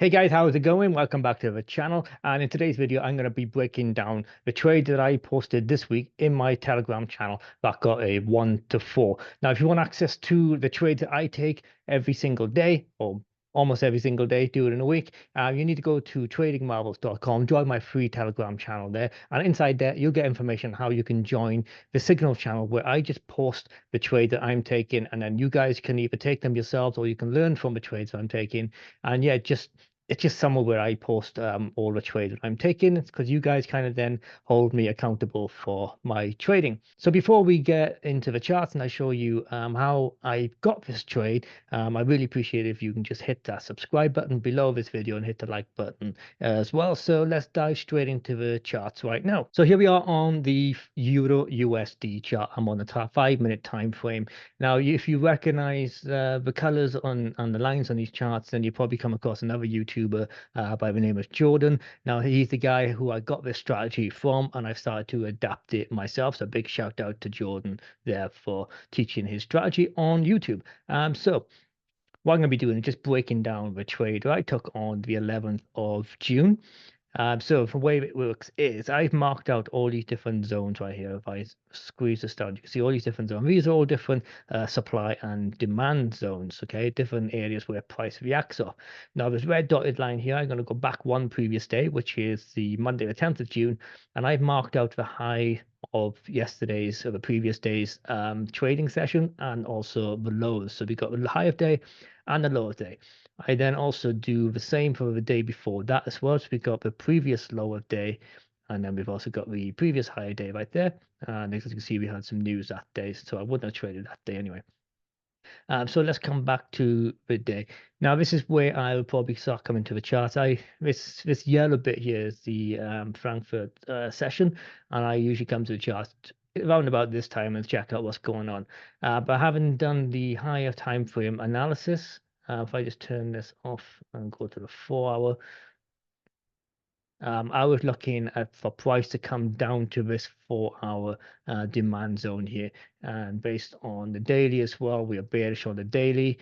Hey guys, how's it going? Welcome back to the channel. And in today's video, I'm going to be breaking down the trade that I posted this week in my Telegram channel that got a 1 to 4. Now, if you want access to the trades that I take every single day, or almost every single day, do it in a week, you need to go to tradingmarvels.com, join my free Telegram channel there. And inside there, you'll get information how you can join the Signal channel where I just post the trade that I'm taking. And then you guys can either take them yourselves or you can learn from the trades I'm taking. And yeah, it's just somewhere where I post all the trades that I'm taking because you guys kind of then hold me accountable for my trading. So before we get into the charts and I show you how I got this trade, I really appreciate it if you can just hit that subscribe button below this video and hit the like button as well. So let's dive straight into the charts right now. So here we are on the Euro USD chart. I'm on the 5-minute time frame. Now, if you recognize the colors on the lines on these charts, then you probably come across another YouTuber by the name of Jordan. Now, he's the guy who I got this strategy from, and I've started to adapt it myself. So, big shout out to Jordan there for teaching his strategy on YouTube. So what I'm going to be doing is just breaking down the trade that I took on the 11th of June. So the way it works is I've marked out all these different zones right here. If I squeeze this down, you can see all these different zones. These are all different supply and demand zones, okay? Different areas where price reacts off. Now, this red dotted line here, I'm going to go back one previous day, which is the Monday, the 10th of June, and I've marked out the high of yesterday's or the previous day's trading session and also the lows. So we've got the high of day and the low of day. I then also do the same for the day before that as well. So we've got the previous low of day, and then we've also got the previous high day right there. And as you can see, we had some news that day, so I wouldn't have traded that day anyway. So let's come back to the day. Now, this is where I will probably start coming to the chart. This yellow bit here is the Frankfurt session, and I usually come to the chart around about this time and check out what's going on. But I haven't done the higher time frame analysis. If I just turn this off and go to the 4 hour, I was looking at for price to come down to this 4 hour demand zone here. And based on the daily as well, we are bearish on the daily.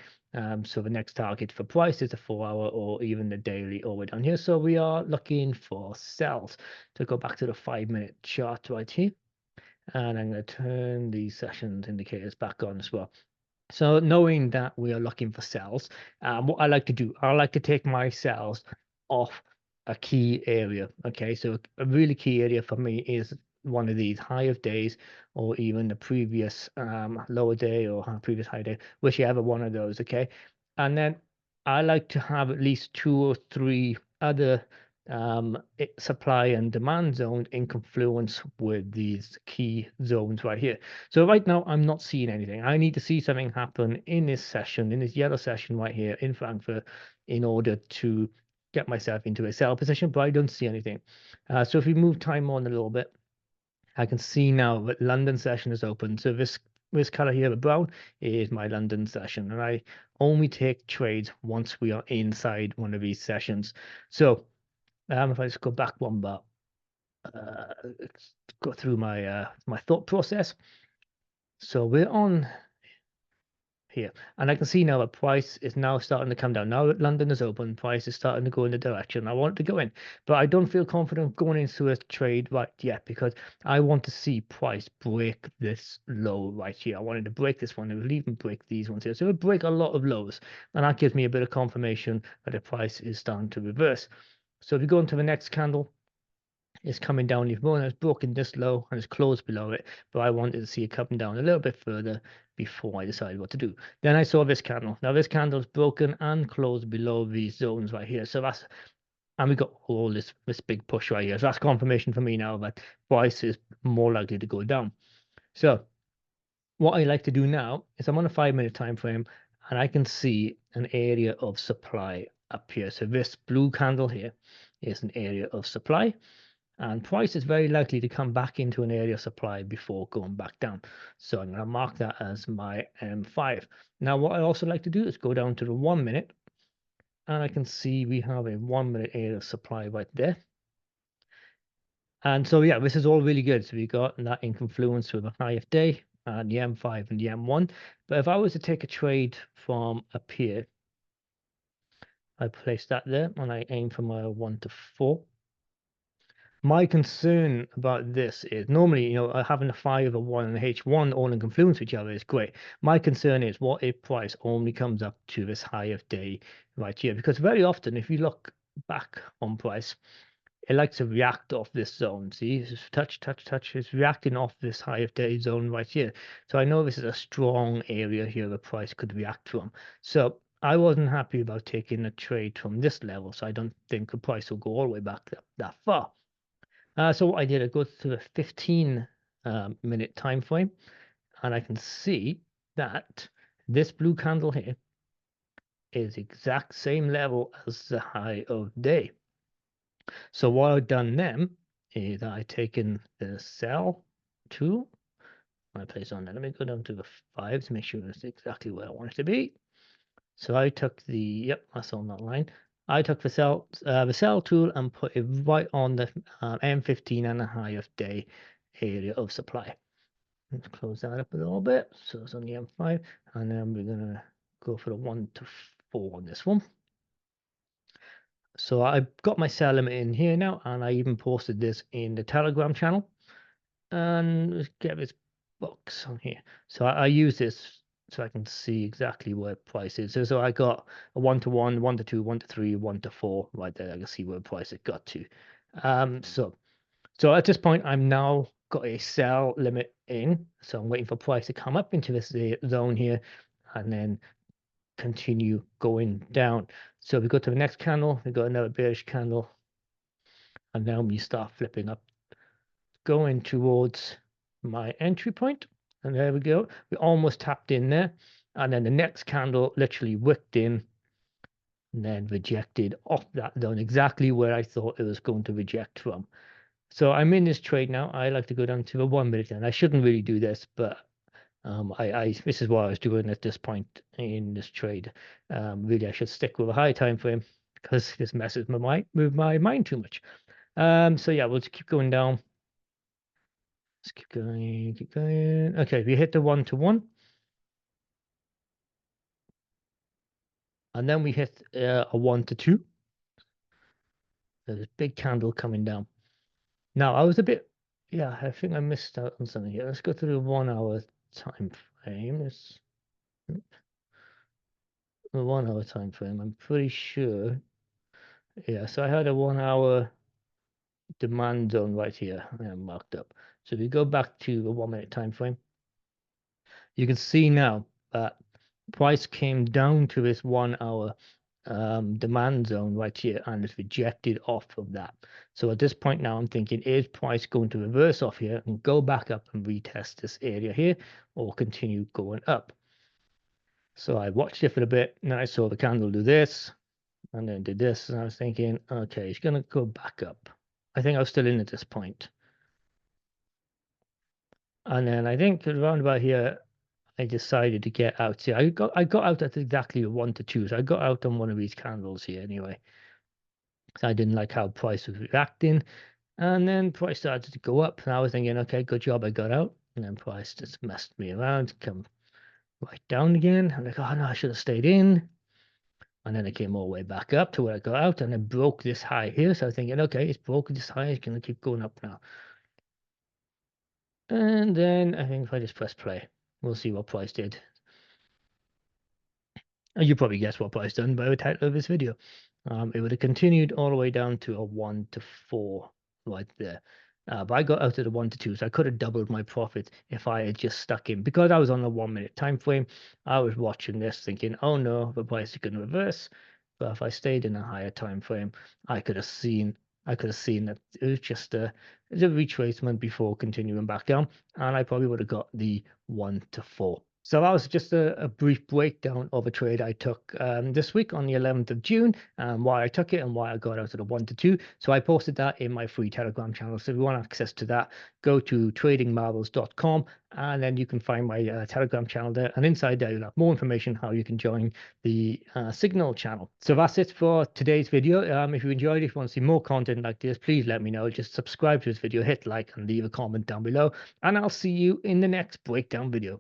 So the next target for price is the 4 hour or even the daily over down here. So we are looking for sells. To go back to the 5-minute chart right here. And I'm going to turn the sessions indicators back on as well. So knowing that we are looking for sells, what I like to do, I like to take my sells off a key area. Okay, so a really key area for me is one of these high of days or even the previous lower day or previous high day, whichever one of those. Okay, and then I like to have at least 2 or 3 other supply and demand zones in confluence with these key zones right here. So right now, I'm not seeing anything. I need to see something happen in this session, in this yellow session right here in Frankfurt, in order to get myself into a sell position, but I don't see anything. So if we move time on a little bit, I can see now that London session is open. So this color here, the brown, is my London session, and I only take trades once we are inside one of these sessions. So if I just go back one bar, go through my my thought process. So we're on here, and I can see now that price is now starting to come down. Now that London is open, price is starting to go in the direction I want to go in, but I don't feel confident going into a trade right yet because I want to see price break this low right here. I wanted to break this one. It will even break these ones here, so it will break a lot of lows, and that gives me a bit of confirmation that the price is starting to reverse. So if we go into the next candle, it's coming down even more, and it's broken this low and it's closed below it, but I wanted to see it coming down a little bit further before I decided what to do. Then I saw this candle. Now this candle is broken and closed below these zones right here. So that's, and we got all this big push right here. So that's confirmation for me now that price is more likely to go down. So what I like to do now is I'm on a 5-minute time frame and I can see an area of supply up here. So this blue candle here is an area of supply, and price is very likely to come back into an area of supply before going back down. So I'm going to mark that as my M5. Now, what I also like to do is go down to the 1 minute, and I can see we have a 1 minute area of supply right there. And so, yeah, this is all really good. So we got that in confluence with the high of day and the M5 and the M1. But if I was to take a trade from up here, I place that there and I aim for my 1 to 4. My concern about this is normally, having a 5, a 1, and a H1 all in confluence with each other is great. My concern is what if price only comes up to this high of day right here? Because very often, if you look back on price, it likes to react off this zone. See, it's just touch, touch, touch. It's reacting off this high of day zone right here. So I know this is a strong area here the price could react from. So I wasn't happy about taking a trade from this level. So I don't think the price will go all the way back that far. So what I did, I go to the 15-minute time frame, and I can see that this blue candle here is exact same level as the high of day. So what I've done then is I've taken the sell tool, I place on there. Let me go down to the 5 to make sure it's exactly where I want it to be. So I took that's on that line. I took the sell tool and put it right on the M15 and a high of day area of supply. Let's close that up a little bit. So it's on the M5, and then we're gonna go for the 1 to 4 on this one. So I've got my sell limit in here now, and I even posted this in the Telegram channel. And let's get this box on here. So I use this so I can see exactly where price is. So I got a 1 to 1, 1 to 2, 1 to 3, 1 to 4 right there. I can see where price it got to. So at this point, I'm now got a sell limit in. So I'm waiting for price to come up into this zone here and then continue going down. So we go to the next candle, we got another bearish candle, and now we start flipping up, going towards my entry point, and there we go. We almost tapped in there, and then the next candle literally wicked in and then rejected off that zone, exactly where I thought it was going to reject from. So I'm in this trade now. I like to go down to the 1 minute, and I shouldn't really do this, but this is what I was doing at this point in this trade. Really, I should stick with a high time frame because this messes with my mind too much. So yeah, we'll just keep going down. Let's keep going, keep going. Okay, we hit the 1 to 1. And then we hit a 1 to 2. There's a big candle coming down. Now, I was a bit, I think I missed out on something here. Let's go to the 1 hour time frame. The 1 hour time frame, I'm pretty sure. Yeah, so I had a 1 hour demand zone right here marked up. So if we go back to the 1 minute time frame, you can see now that price came down to this 1 hour demand zone right here, and it's rejected off of that. So at this point now, I'm thinking, is price going to reverse off here and go back up and retest this area here, or continue going up? So I watched it for a bit, and I saw the candle do this, and then did this, and I was thinking, okay, it's gonna go back up. I think I was still in at this point. And then I think around about here, I decided to get out. See, I got out at exactly 1 to 2. So I got out on one of these candles here anyway. I didn't like how price was reacting. And then price started to go up. And I was thinking, okay, good job I got out. And then price just messed me around, come right down again. I'm like, oh no, I should have stayed in. And then it came all the way back up to where I got out, and it broke this high here. So I was thinking, okay, it's broken this high, it's gonna keep going up now. And then I think if I just press play, we'll see what price did. And you probably guessed what price done by the title of this video. It would have continued all the way down to a 1 to 4 right there. But I got out of the 1 to 2, so I could have doubled my profit if I had just stuck in. Because I was on a 1 minute time frame, I was watching this thinking, oh no, the price is going to reverse. But if I stayed in a higher time frame, I could have seen that it was just a retracement before continuing back down, and I probably would have got the 1 to 4. So that was just a brief breakdown of a trade I took this week on the 11th of June, and why I took it and why I got out of the 1 to 2. So I posted that in my free Telegram channel. So if you want access to that, go to tradingmarbles.com, and then you can find my Telegram channel there. And inside there, you'll have more information how you can join the Signal channel. So that's it for today's video. If you enjoyed it, if you want to see more content like this, please let me know. Just subscribe to this video, hit like, and leave a comment down below. And I'll see you in the next breakdown video.